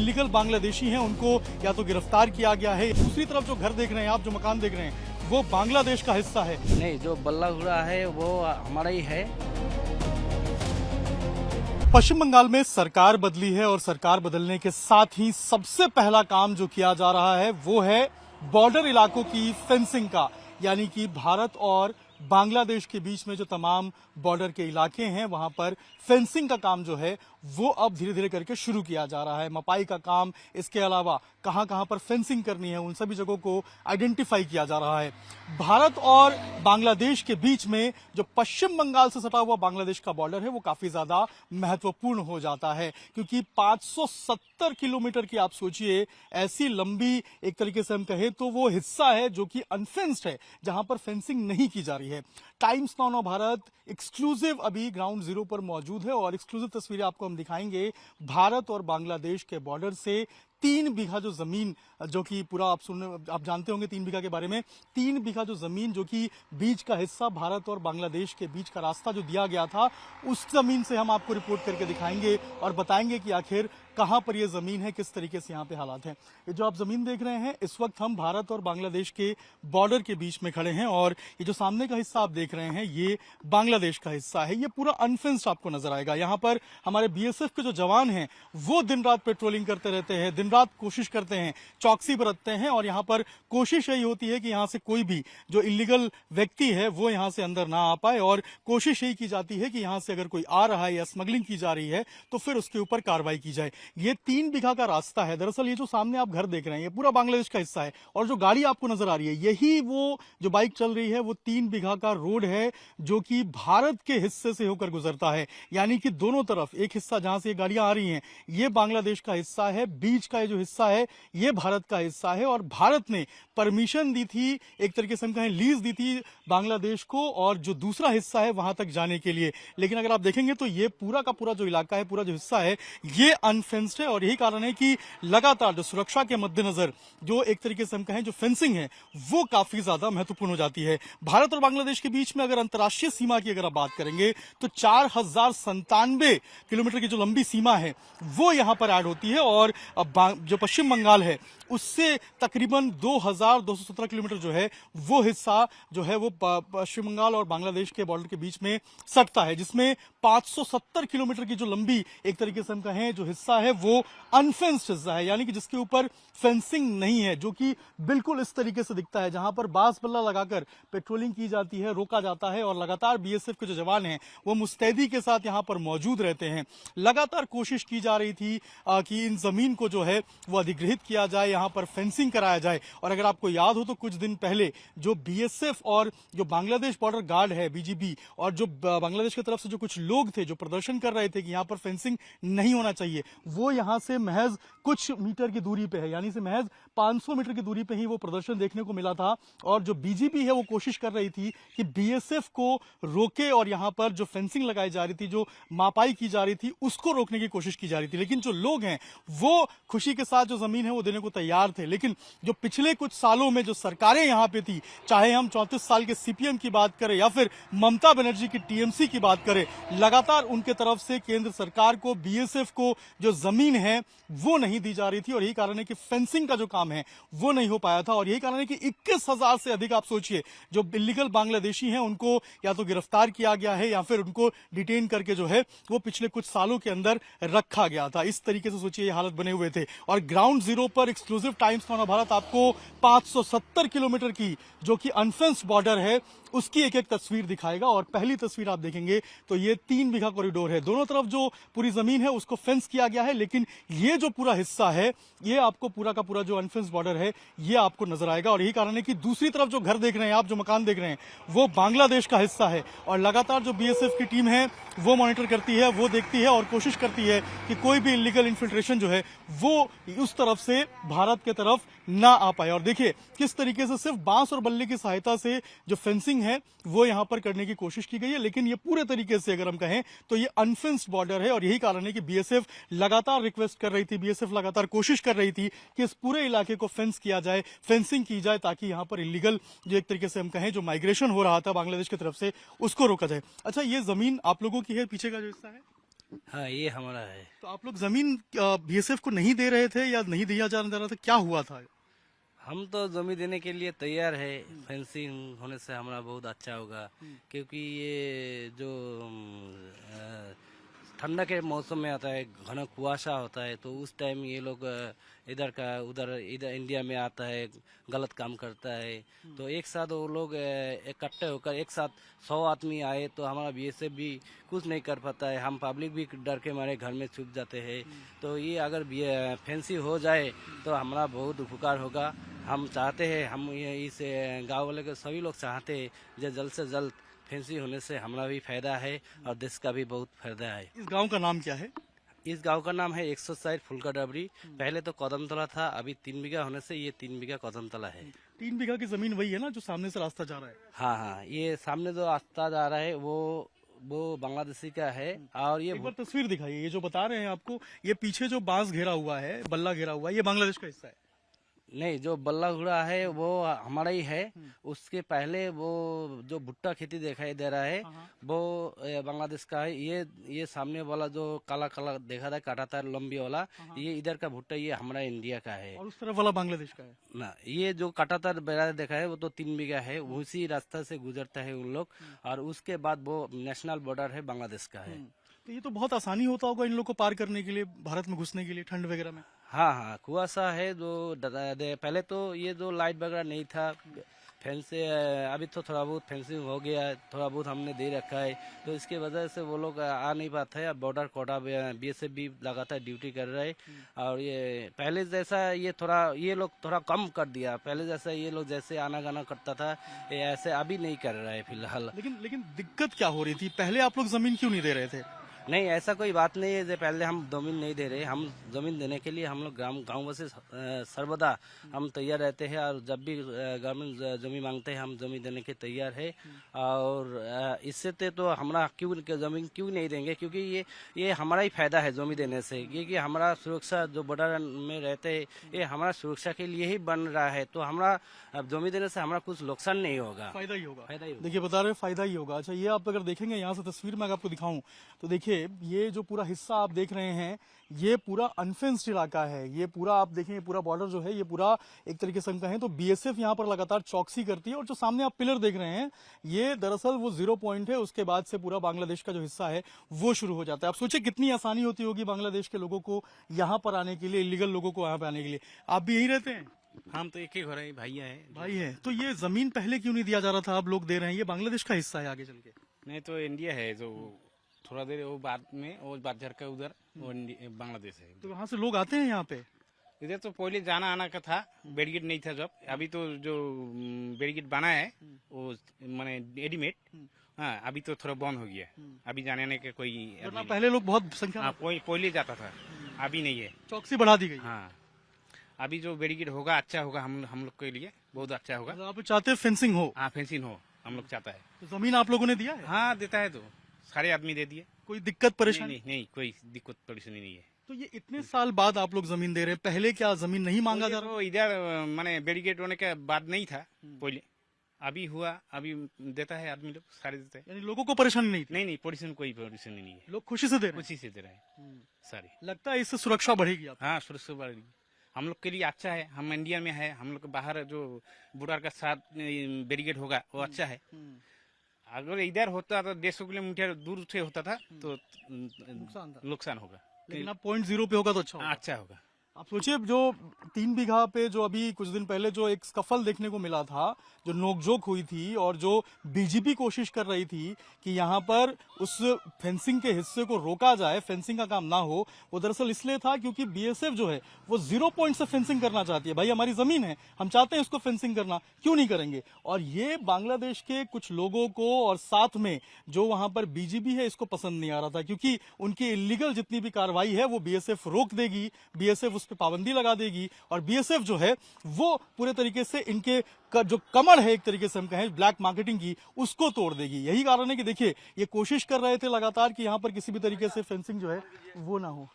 Illegal Bangladeshi हैं उनको या तो गिरफ्तार किया गया है। दूसरी तरफ जो घर देख रहे हैं आप, जो मकान देख रहे हैं, वो बांग्लादेश का हिस्सा है। नहीं, जो बल्लागुड़ा है वो हमारा ही है। पश्चिम बंगाल में सरकार बदली है और सरकार बदलने के साथ ही सबसे पहला काम जो किया जा रहा है वो है बॉर्डर इलाकों की फेंसिंग का, यानी कि भारत और बांग्लादेश के बीच में जो तमाम बॉर्डर के इलाके हैं वहां पर फेंसिंग का काम जो है वो अब धीरे धीरे करके शुरू किया जा रहा है। मपाई का काम, इसके अलावा कहां कहां पर फेंसिंग करनी है उन सभी जगहों को आइडेंटिफाई किया जा रहा है। भारत और बांग्लादेश के बीच में जो पश्चिम बंगाल से सटा हुआ बांग्लादेश का बॉर्डर है वो काफी ज्यादा महत्वपूर्ण हो जाता है, क्योंकि 570 किलोमीटर की आप सोचिए ऐसी लंबी, एक तरीके से हम कहें तो वो हिस्सा है जो कि अनफेंस्ड है, जहां पर फेंसिंग नहीं की जा रही है। टाइम्स नाउ भारत एक्सक्लूसिव अभी ग्राउंड जीरो पर मौजूद है और एक्सक्लूसिव तस्वीरें आपको हम दिखाएंगे भारत और बांग्लादेश के बॉर्डर से। 3 बीघा जो जमीन, जो कि पूरा आप जानते होंगे 3 बीघा के बारे में, 3 बीघा जो जमीन जो कि बीच का हिस्सा भारत और बांग्लादेश के बीच का रास्ता जो दिया गया था, उस जमीन से हम आपको रिपोर्ट करके दिखाएंगे और बताएंगे कि आखिर कहां पर यह जमीन है, किस तरीके से यहां पे हालात हैं। ये जो आप जमीन देख रहे हैं, इस वक्त हम भारत और बांग्लादेश के बॉर्डर के बीच में खड़े हैं और ये जो सामने का हिस्सा आप देख रहे हैं ये बांग्लादेश का हिस्सा है। ये पूरा अनफेंस्ड आपको नजर आएगा। यहाँ पर हमारे बीएसएफ के जो जवान हैं वो दिन रात पेट्रोलिंग करते रहते हैं, दिन रात कोशिश करते हैं, चौकसी बरतते हैं और यहाँ पर कोशिश यही होती है कि यहाँ से कोई भी जो इलीगल व्यक्ति है वो यहाँ से अंदर ना आ पाए और कोशिश यही की जाती है कि यहाँ से अगर कोई आ रहा है या स्मगलिंग की जा रही है तो फिर उसके ऊपर कार्रवाई की जाए। ये 3 बीघा का रास्ता है। दरअसल ये जो सामने आप घर देख रहे हैं ये पूरा बांग्लादेश का हिस्सा है और जो गाड़ी आपको नजर आ रही है, यही वो जो बाइक चल रही है वो 3 बीघा का रोड है जो कि भारत के हिस्से से होकर गुजरता है। यानी कि दोनों तरफ, एक हिस्सा जहां से ये गाड़ियां आ रही हैं ये बांग्लादेश का हिस्सा है, बीच का ये जो हिस्सा है ये भारत का हिस्सा है और भारत ने परमिशन दी थी, एक तरीके से हम कहें लीज दी थी बांग्लादेश को और जो दूसरा हिस्सा है वहां तक जाने के लिए। लेकिन अगर आप देखेंगे तो ये पूरा का पूरा जो इलाका है, पूरा जो हिस्सा है ये अनफेंस्ड है और यही कारण है कि लगातार जो सुरक्षा के मद्देनजर जो एक तरीके से हम कहें जो फेंसिंग है वो काफी ज्यादा महत्वपूर्ण हो जाती है। भारत और बांग्लादेश के बीच में अगर अंतर्राष्ट्रीय सीमा की अगर आप बात करेंगे तो 4097 किलोमीटर की जो लंबी सीमा है वो यहां पर ऐड होती है और जो पश्चिम बंगाल है उससे तकरीबन 2217 किलोमीटर जो है वो हिस्सा जो है वो पश्चिम बंगाल और बांग्लादेश के बॉर्डर के बीच में सटता है, जिसमें 570 किलोमीटर की जो लंबी एक तरीके से हम कहें जो हिस्सा है वो अनफेंस्ड हिस्सा है, यानी कि जिसके ऊपर फेंसिंग नहीं है, जो कि बिल्कुल इस तरीके से दिखता है, जहां पर बांस बल्ला लगाकर पेट्रोलिंग की जाती है, रोका जाता है और लगातार बीएसएफ के जो जवान हैं वो मुस्तैदी के साथ यहां पर मौजूद रहते हैं। लगातार कोशिश की जा रही थी कि इन जमीन को जो है वो अधिग्रहित किया जाए, यहां पर फेंसिंग कराया जाए। और अगर आपको याद हो तो कुछ दिन पहले जो बीएसएफ और जो बांग्लादेश बॉर्डर गार्ड है बीजीबी और जो बांग्लादेश की तरफ से जो कुछ लोग थे जो प्रदर्शन कर रहे थे कि यहां पर फेंसिंग नहीं होना चाहिए, वो यहां से महज कुछ मीटर की दूरी पे है, यानी से महज 500 मीटर की दूरी पे ही वो प्रदर्शन देखने को मिला था। और जो बीजीबी है वो कोशिश कर रही थी कि बीएसएफ को रोके और यहां पर जो फेंसिंग लगाई जा रही थी, जो मापाई की जा रही थी, उसको रोकने की कोशिश की जा रही थी। लेकिन जो लोग हैं वो खुशी के साथ जो जमीन है वो देने को तैयार थे। लेकिन जो पिछले कुछ सालों में जो सरकारें यहां पे थी, चाहे हम 34 साल के सीपीएम की बात करें या फिर ममता बनर्जी की टीएमसी की बात करें, लगातार उनके तरफ से केंद्र सरकार को, बीएसएफ को जो जमीन है वो नहीं दी जा रही थी और यही कारण है कि फेंसिंग का जो काम है वो नहीं हो पाया था। और यही कारण है कि 21,000 से अधिक आप सोचिए जो इलीगल बांग्लादेशी हैं उनको या तो गिरफ्तार किया गया है या फिर उनको डिटेन करके जो है वो पिछले कुछ सालों के अंदर रखा गया था। इस तरीके से सोचिए ये हालत बने हुए थे। और ग्राउंड जीरो पर एक्सक्लूसिव टाइम्स नाउ भारत आपको 570 किलोमीटर की जो कि अनफेंस्ड बॉर्डर है उसकी एक एक तस्वीर दिखाएगा। और पहली तस्वीर आप देखेंगे तो ये 3 बीघा कॉरिडोर है, दोनों तरफ जो पूरी जमीन है उसको फेंस किया गया है, लेकिन ये जो पूरा हिस्सा है ये आपको पूरा का पूरा जो अनफेंस्ड बॉर्डर है ये आपको नजर आएगा। और यही कारण है कि दूसरी तरफ जो घर देख रहे हैं आप, जो मकान देख रहे हैं, वो बांग्लादेश का हिस्सा है और लगातार जो बीएसएफ की टीम है वो मॉनिटर करती है, वो देखती है और कोशिश करती है कि कोई भी इलीगल इन्फिल्ट्रेशन जो है वो उस तरफ से भारत के तरफ ना आ पाए। और देखिए किस तरीके से सिर्फ बांस और बल्ले की सहायता से जो फेंसिंग है वो यहां पर करने की कोशिश की गई है, लेकिन ये पूरे तरीके से अगर हम कहें तो ये अनफेंस्ड बॉर्डर है। और यही कारण है कि बीएसएफ लगातार रिक्वेस्ट कर रही थी, बीएसएफ लगातार कोशिश कर रही थी कि इस पूरे इलाके को फेंस किया जाए, फेंसिंग की जाए, ताकि यहां पर इलीगल जो एक तरीके से हम कहें जो माइग्रेशन हो रहा था बांग्लादेश की तरफ से उसको रोका जाए। अच्छा, ये जमीन आप लोगों की है, पीछे का जो हिस्सा है हाँ ये हमारा है। तो आप लोग जमीन बीएसएफ को नहीं दे रहे थे या नहीं दिया जा रहा था, क्या हुआ था? हम तो जमीन देने के लिए तैयार है। फेंसिंग होने से हमारा बहुत अच्छा होगा, क्योंकि ये जो ठंडा के मौसम में आता है, घना कुआशा होता है, तो उस टाइम ये लोग इधर का उधर इधर इंडिया में आता है, गलत काम करता है। तो एक साथ वो लोग इकट्ठे होकर एक साथ 100 आदमी आए तो हमारा बीएसएफ भी कुछ नहीं कर पाता है। हम पब्लिक भी डर के मारे घर में छुप जाते हैं। तो ये अगर फैंसी हो जाए तो हमारा बहुत उपकार होगा। हम चाहते हैं, हम इस गांव वाले के सभी लोग चाहते हैं जो जल्द से जल्द फैंसी होने से हमारा भी फायदा है और देश का भी बहुत फायदा है। इस गांव का नाम क्या है? इस गांव का नाम है 160 फुलका डबरी। पहले तो कदमतला था, अभी 3 बीघा होने से ये 3 बीघा कदमतला है। 3 बीघा की जमीन वही है ना जो सामने से रास्ता जा रहा है? हाँ हाँ, ये सामने जो रास्ता जा रहा है वो बांग्लादेशी का है। और ये एक बार तस्वीर दिखाइए, ये जो बता रहे हैं आपको, ये पीछे जो बांस घेरा हुआ है, बल्ला घेरा हुआ है, ये बांग्लादेश का हिस्सा है? नहीं, जो बल्ला घुड़ा है वो हमारा ही है। उसके पहले वो जो भुट्टा खेती दिखाई दे रहा है वो बांग्लादेश का है। ये सामने वाला जो काला काला देखा था काटातार लंबी वाला, ये इधर का भुट्टा, ये हमारा इंडिया का है। और उस तरफ वाला बांग्लादेश का है ना। ये जो काटातार बेड़ा देखा है वो तो 3 बीघा है, उसी रास्ता से गुजरता है उन लोग। और उसके बाद वो नेशनल बॉर्डर है, बांग्लादेश का है। तो ये तो बहुत आसानी होता होगा इन लोग को पार करने के लिए, भारत में घुसने के लिए ठंड वगैरह में? हाँ हाँ, कुआसा है जो पहले तो ये जो लाइट वगैरह नहीं था, फेंस अभी तो थोड़ा बहुत फेंसिंग हो गया, थोड़ा बहुत हमने दे रखा है। तो इसके वजह से वो लोग आ नहीं पाते हैं। बॉर्डर कोटा बीएसएफ भी लगातार ड्यूटी कर रहा है। और ये पहले जैसा ये लोग थोड़ा कम कर दिया। पहले जैसा ये लोग जैसे आना जाना करता था, ये ऐसे अभी नहीं कर रहा है फिलहाल। लेकिन दिक्कत क्या हो रही थी? पहले आप लोग जमीन क्यों नहीं दे रहे थे? नहीं, ऐसा कोई बात नहीं है जो पहले हम जमीन नहीं दे रहे। हम जमीन देने के लिए हम लोग गाँव वासी सर्वदा हम तैयार रहते हैं। और जब भी गवर्नमेंट जमीन मांगते हैं हम जमीन देने के तैयार है। और इससे तो हमारा जमीन क्यों नहीं देंगे, क्योंकि ये हमारा ही फायदा है जमीन देने से। क्योंकि हमारा सुरक्षा जो बॉर्डर में रहते हैं, ये हमारा सुरक्षा के लिए ही बन रहा है। तो हमारा जमीन देने से हमारा कुछ नुकसान नहीं होगा, फायदा ही होगा। फायदा ही होगा। देखिए बता रहे फायदा ही होगा। अच्छा, ये आप अगर देखेंगे यहाँ से तस्वीर में अगर आपको दिखाऊं तो देखिए ये जो पूरा हिस्सा आप देख रहे हैं, ये पूरा अनफेंस्ड इलाका है। ये पूरा आप देखेंगे, पूरा बॉर्डर जो है ये पूरा एक तरीके से हम कहें तो बीएसएफ यहाँ पर लगातार चौकसी करती है। और जो सामने आप पिलर देख रहे हैं, ये दरअसल वो 0 पॉइंट है। उसके बाद से पूरा बांग्लादेश का जो हिस्सा है वो शुरू हो जाता है। आप सोचिए कितनी आसानी होती होगी बांग्लादेश के लोगों को यहाँ पर आने के लिए, इलीगल लोगों को यहाँ पे आने के लिए। आप भी यही रहते हैं? हम तो एक ही घर है, भैया है। भाई है। तो ये जमीन पहले क्यों नहीं दिया जा रहा था? आप लोग दे रहे हैं, ये बांग्लादेश का हिस्सा है आगे चल के। नहीं तो इंडिया है, जो थोड़ा देर वो बाद में वो बाजार का उधर वो बांग्लादेश है। तो वहाँ से लोग आते हैं यहाँ पे? इधर तो पहले जाना आना का था, बैरिकेड नहीं था जब। अभी तो जो बैरिकेड बना है वो माने रेडीमेड, हाँ अभी तो थोड़ा बंद हो गया। अभी जाने आने का कोई वरना पहले लोग बहुत संख्या में पहले जाता था, अभी नहीं है। चौकसी बढ़ा दी गई। हाँ, अभी जो बैरिकेड होगा अच्छा होगा, हम लोग के लिए बहुत अच्छा होगा। मतलब आप चाहते हैं फेंसिंग हो? हाँ, फेंसिंग हो, हम लोग चाहता है। तो जमीन आप लोगों ने दिया है? हाँ देता है, तो सारे आदमी दे दिए। कोई दिक्कत परेशानी? नहीं, कोई दिक्कत परेशानी नहीं है। तो ये इतने साल बाद आप लोग जमीन दे रहे हैं, पहले क्या जमीन नहीं मांगा जा रहा? तो इधर माने बैरिकेड होने के बाद नहीं था पहले, अभी हुआ, अभी देता है आदमी लोग, सारे देते हैं। यानी लोगों को परेशानी नहीं थी? नहीं, परेशानी कोई परेशानी नहीं है, लोग खुशी से दे रहे हैं? खुशी से दे रहे हैं सारे। लगता है इससे सुरक्षा बढ़ेगी आप? हाँ, सुरक्षा बढ़ेगी, हम लोग के लिए अच्छा है। हम इंडिया में है, हम लोग बाहर जो बॉर्डर का साथ बैरिकेड होगा वो अच्छा है। अगर इधर होता तो 150 किलोमीटर दूर से होता था तो नुकसान होगा। लेकिन अब 0.0 पे होगा तो अच्छा होगा। अच्छा होगा। आप सोचिए जो 3 बीघा पे जो अभी कुछ दिन पहले जो एक स्कफल देखने को मिला था, जो नोकझोंक हुई थी और जो बीजेपी कोशिश कर रही थी कि यहाँ पर उस फेंसिंग के हिस्से को रोका जाए, फेंसिंग का काम ना हो, वो दरअसल इसलिए था क्योंकि बीएसएफ जो है वो 0 पॉइंट से फेंसिंग करना चाहती है। भाई हमारी जमीन है, हम चाहते हैं उसको फेंसिंग करना, क्यों नहीं करेंगे? और ये बांग्लादेश के कुछ लोगों को और साथ में जो वहां पर बीजेपी है इसको पसंद नहीं आ रहा था, क्योंकि उनकी इलीगल जितनी भी कार्रवाई है वो बीएसएफ रोक देगी, बीएसएफ उस पर पाबंदी लगा देगी। और बीएसएफ जो है वो पूरे तरीके से इनके जो कमर है एक तरीके से हम कहें ब्लैक मार्केटिंग की, उसको तोड़ देगी। यही कारण है कि देखिए ये कोशिश कर रहे थे लगातार कि यहाँ पर किसी भी तरीके से फेंसिंग जो है वो ना हो।